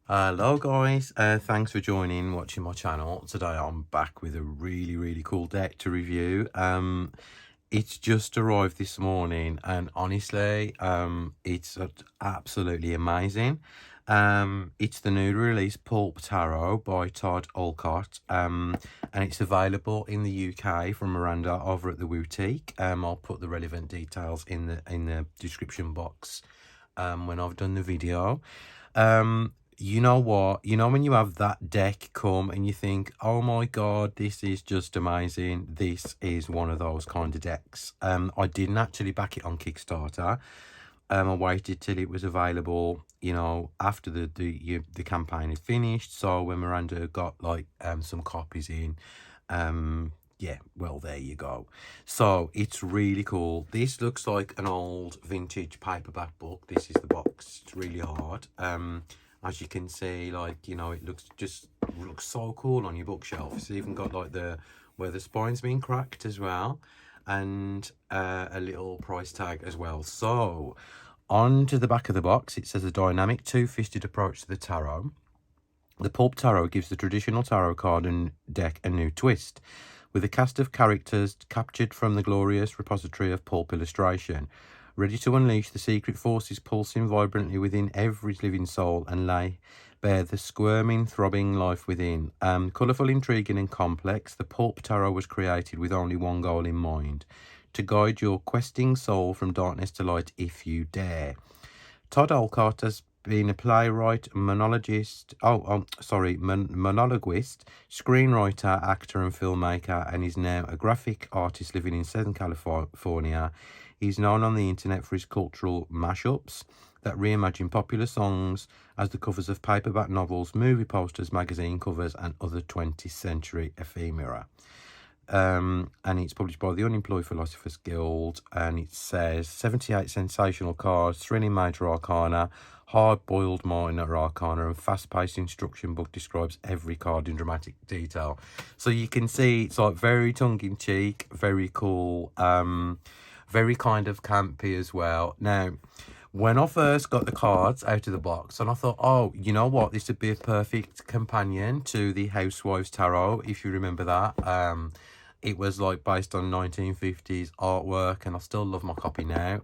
Hello guys, thanks for watching my channel. Today I'm back with a really cool deck to review. It's just arrived this morning and honestly, it's absolutely amazing. It's the new release Pulp Tarot by Todd Alcott, and it's available in the UK from Miranda over at the Boutique. I'll put the relevant details in the description box when I've done the video. You know what? You know when you have that deck come and you think, oh my god, this is just amazing. This is one of those kind of decks. I didn't actually back it on Kickstarter. I waited till it was available, after the campaign is finished. So when Miranda got like some copies in, yeah, well, there you go. So it's really cool. This looks like an old vintage paperback book. This is the box. It's really hard. As you can see, like, it looks so cool on your bookshelf. It's even got like where the spine's been cracked as well, and a little price tag as well. So on to the back of the box, it says a dynamic two-fisted approach to the tarot. The Pulp Tarot gives the traditional tarot card and deck a new twist, with a cast of characters captured from the glorious repository of pulp illustration, ready to unleash the secret forces pulsing vibrantly within every living soul and lay bare the squirming, throbbing life within. Colourful, intriguing and complex, the Pulp Tarot was created with only one goal in mind: to guide your questing soul from darkness to light if you dare. Todd Alcott has been a playwright, monologuist, screenwriter, actor and filmmaker, and is now a graphic artist living in Southern California. He's known on the internet for his cultural mashups that reimagine popular songs as the covers of paperback novels, movie posters, magazine covers, and other 20th century ephemera. And it's published by the Unemployed Philosophers Guild, and it says 78 sensational cards, thrilling major arcana, hard-boiled minor arcana, and fast-paced instruction book describes every card in dramatic detail. So you can see it's like very tongue-in-cheek, very cool, very kind of campy as well. Now, when I first got the cards out of the box, and I thought, oh, you know what, this would be a perfect companion to the Housewives Tarot, if you remember that. It was like based on 1950s artwork, and I still love my copy now.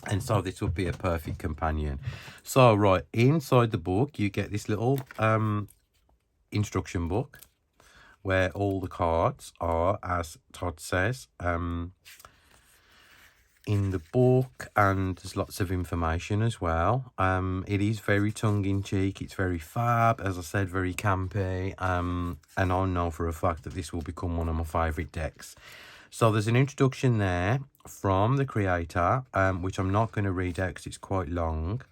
And so this would be a perfect companion. So right, inside the book you get this little instruction book where all the cards are, as Todd says, in the book, and there's lots of information as well. It is very tongue-in-cheek, it's very fab, as I said, very campy, and I know for a fact that this will become one of my favourite decks. So there's an introduction there from the creator, which I'm not going to read out because it's quite long.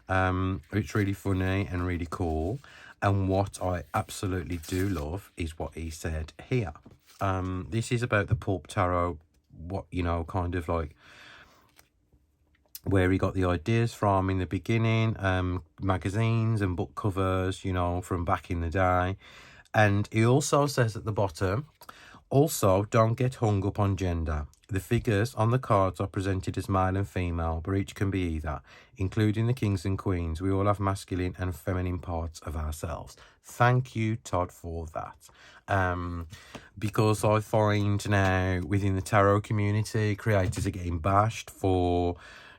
It's really funny and really cool, and what I absolutely do love is what he said here. This is about the Pulp Tarot, kind of like where he got the ideas from in the beginning, magazines and book covers, from back in the day. And he also says at the bottom, also, don't get hung up on gender. The figures on the cards are presented as male and female, but each can be either, including the kings and queens. We all have masculine and feminine parts of ourselves. Thank you, Todd, for that. Because I find now within the tarot community, creators are getting bashed for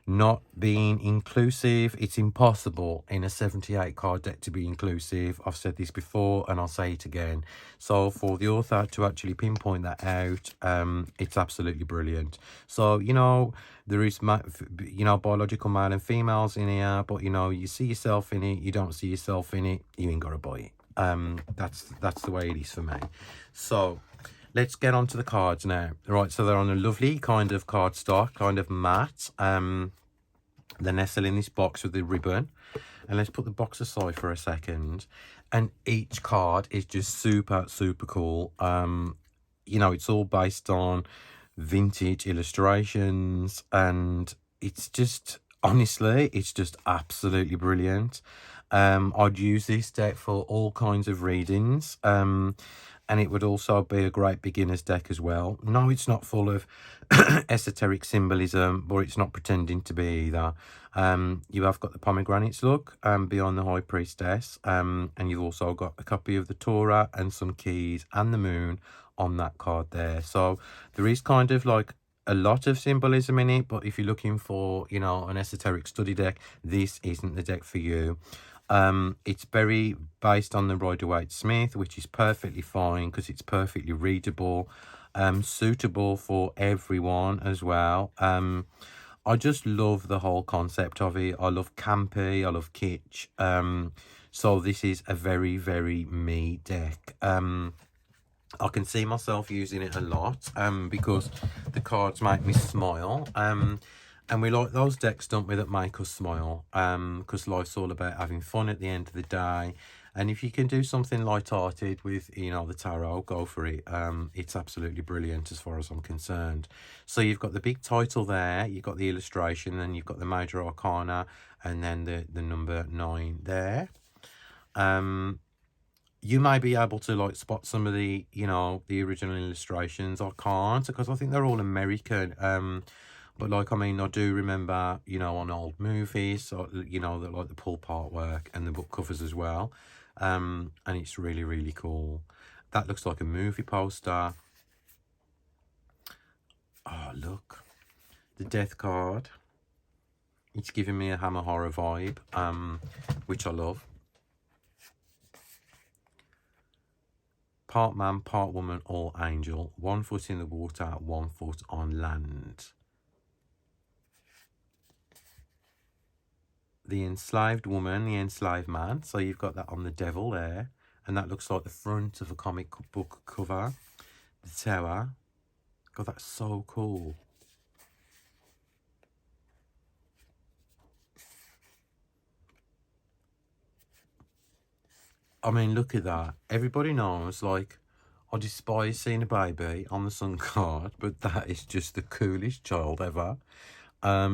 not being inclusive. It's impossible in a 78 card deck to be inclusive. I've said this before and I'll say it again. So for the author to actually pinpoint that out, it's absolutely brilliant. So there is biological male and females in here, but you see yourself in it, you don't see yourself in it, you ain't gotta buy it. That's the way it is for me. So let's get on to the cards now. Right, so they're on a lovely kind of cardstock, kind of matte. They nestle in this box with the ribbon. And let's put the box aside for a second. And each card is just super cool. It's all based on vintage illustrations, and it's just, honestly, it's just absolutely brilliant. I'd use this deck for all kinds of readings. and it would also be a great beginner's deck as well. No, it's not full of esoteric symbolism, but it's not pretending to be either. You have got the pomegranates look beyond the High Priestess, and you've also got a copy of the Torah and some keys and the moon on that card there. So there is kind of like a lot of symbolism in it, but if you're looking for, you know, an esoteric study deck, this isn't the deck for you. It's very based on the Rider-Waite-Smith, which is perfectly fine because it's perfectly readable, suitable for everyone as well. I just love the whole concept of it. I love campy, I love kitsch. So this is a very, very me deck. I can see myself using it a lot because the cards make me smile. And we like those decks, don't we, that make us smile, because life's all about having fun at the end of the day. And if you can do something light-hearted with, you know, the tarot, go for it. It's absolutely brilliant as far as I'm concerned. So you've got the big title there, you've got the illustration, and you've got the major arcana, and then the number 9 there. You may be able to like spot some of the, you know, the original illustrations. I can't, because I think they're all American. But like, I mean, I do remember, you know, on old movies, so, you know, that like the Pulp artwork and the book covers as well. And it's really, really cool. That looks like a movie poster. Oh, look, the death card. It's giving me a Hammer horror vibe, which I love. Part man, part woman, all angel. 1 foot in the water, 1 foot on land. The enslaved woman, the enslaved man. So you've got that on the devil there. And that looks like the front of a comic book cover. The tower. God, that's so cool. I mean, look at that. Everybody knows, like, I despise seeing a baby on the sun card, but that is just the coolest child ever.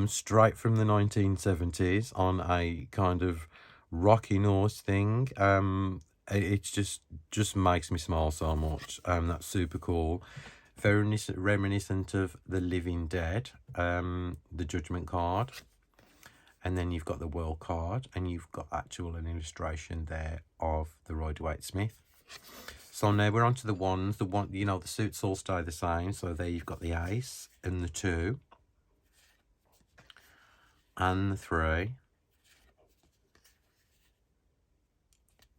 Straight from the 1970s on a kind of Rocky Norse thing. It's just makes me smile so much. That's super cool. Very reminiscent of the Living Dead, the Judgment card. And then you've got the World card, and you've got an illustration there of the Rider-Waite-Smith. So now we're on to the ones. The one, you know, the suits all stay the same. So there you've got the Ace and the 2 and the 3.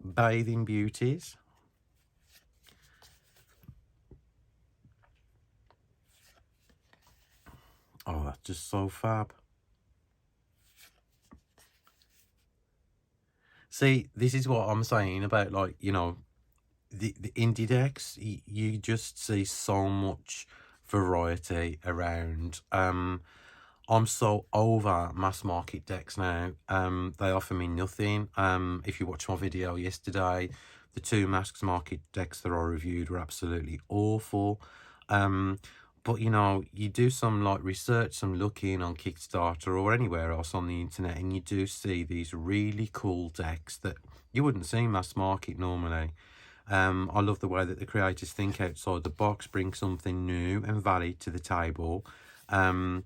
Bathing Beauties. Oh, that's just so fab. See, this is what I'm saying about, like, you know, the indie decks. You just see so much variety around. I'm so over mass market decks now. They offer me nothing. If you watched my video yesterday, the 2 mass market decks that I reviewed were absolutely awful. But you know, you do some like research, some looking on Kickstarter or anywhere else on the internet, and you do see these really cool decks that you wouldn't see mass market normally. I love the way that the creators think outside the box, bring something new and valid to the table. And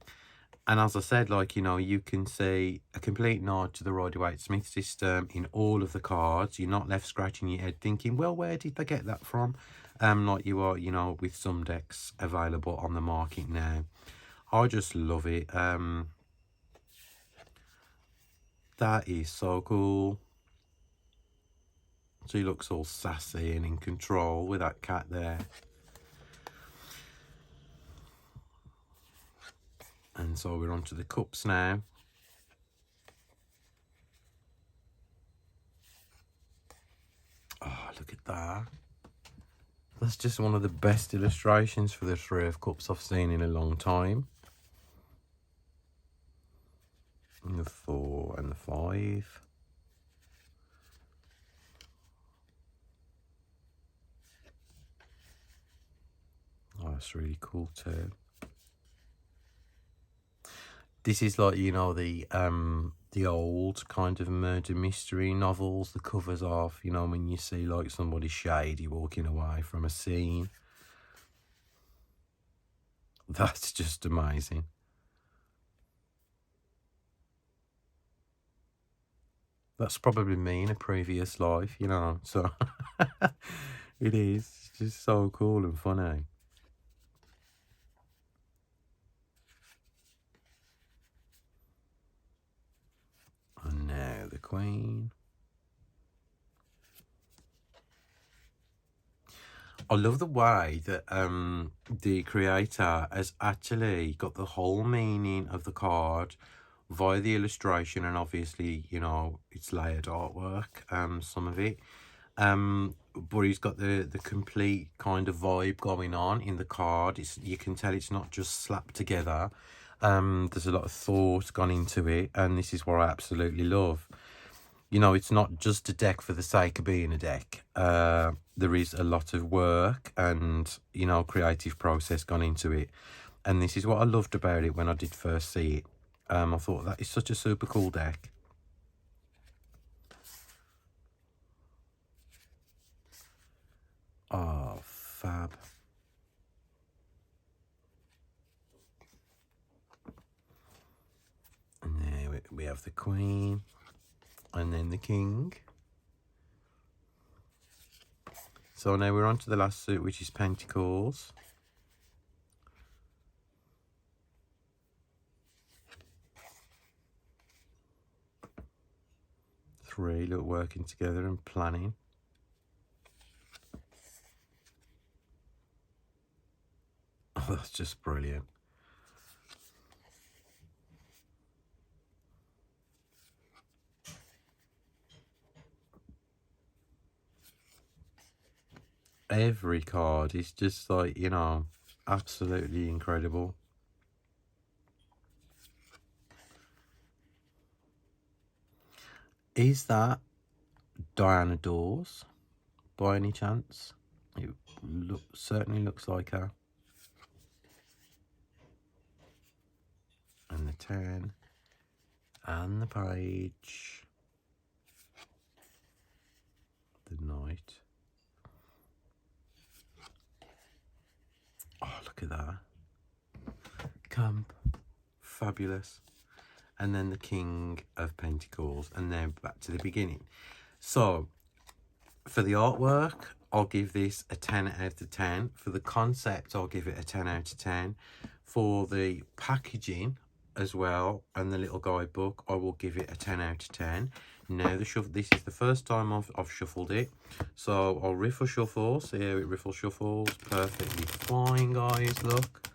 as I said, like, you know, you can see a complete nod to the Rider-Waite-Smith system in all of the cards. You're not left scratching your head thinking, well, where did they get that from? Like you are, you know, with some decks available on the market now. I just love it. That is so cool. So he looks all sassy and in control with that cat there. And so we're on to the cups now. Oh, look at that. That's just one of the best illustrations for the 3 of Cups I've seen in a long time. And the 4 and the 5. Oh, that's really cool too. This is like, you know, the the old kind of murder mystery novels, the covers of, you know, when you see like somebody shady walking away from a scene. That's just amazing. That's probably me in a previous life, you know, so it is. It's just so cool and funny. And now the Queen. I love the way that the creator has actually got the whole meaning of the card via the illustration, and obviously, you know, it's layered artwork, some of it. But he's got the complete kind of vibe going on in the card. You can tell it's not just slapped together. There's a lot of thought gone into it, and this is what I absolutely love. You know, it's not just a deck for the sake of being a deck. There is a lot of work and, you know, creative process gone into it. And this is what I loved about it when I did first see it. I thought that is such a super cool deck. Oh, fab. And there we have the Queen. And then the King. So now we're on to the last suit, which is Pentacles. Three, look, working together and planning. Oh, that's just brilliant. Every card is just like, you know, absolutely incredible. Is that Diana Dawes by any chance? It certainly looks like her. And the 10 and the page, the Knight. Oh, look at that. Camp. Fabulous. And then the King of Pentacles. And then back to the beginning. So, for the artwork, I'll give this a 10 out of 10. For the concept, I'll give it a 10 out of 10. For the packaging as well, and the little guidebook, I will give it a 10 out of 10. Now, this is the first time I've shuffled it. So, I'll riffle shuffle. See how it riffle shuffles. Perfectly fine, guys. Look.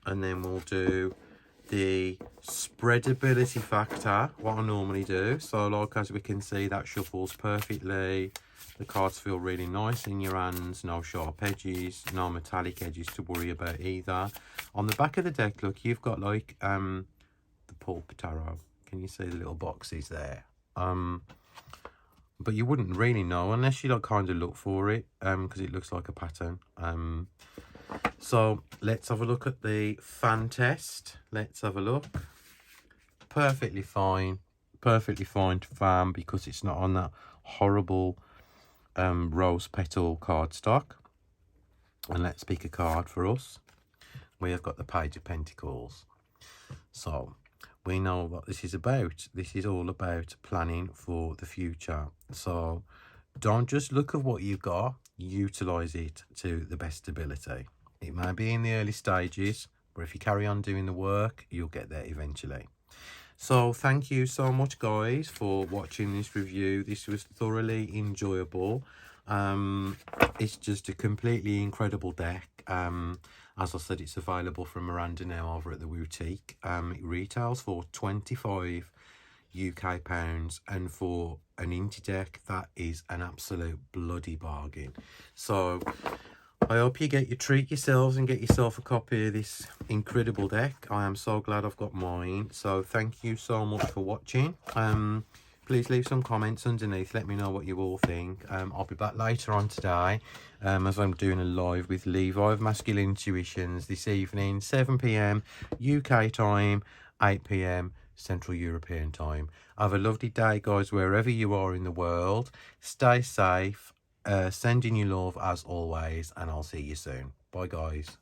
And then we'll do the spreadability factor, what I normally do. So like, as we can see, that shuffles perfectly. The cards feel really nice in your hands. No sharp edges, no metallic edges to worry about either. On the back of the deck, look, you've got like the Pulp tarot. Can you see the little boxes there? But you wouldn't really know unless you like kind of look for it, because it looks like a pattern. So let's have a look at the fan test. Let's have a look. Perfectly fine to fan, because it's not on that horrible rose petal cardstock. And let's pick a card for us. We have got the Page of Pentacles. So we know what this is about. This is all about planning for the future. So don't just look at what you've got, utilize it to the best ability. It may be in the early stages, but if you carry on doing the work, you'll get there eventually. So thank you so much, guys, for watching this review. This was thoroughly enjoyable. It's just a completely incredible deck. As I said, it's available from Miranda now over at the boutique. It retails for £25 UK, and for an indie deck, that is an absolute bloody bargain. So I hope you treat yourselves and get yourself a copy of this incredible deck. I am so glad I've got mine. So thank you so much for watching. Please leave some comments underneath. Let me know what you all think. I'll be back later on today, as I'm doing a live with Levi of Masculine Intuitions this evening, 7 PM UK time, 8 PM Central European time. Have a lovely day, guys, wherever you are in the world. Stay safe. Sending you love as always, and I'll see you soon. Bye, guys.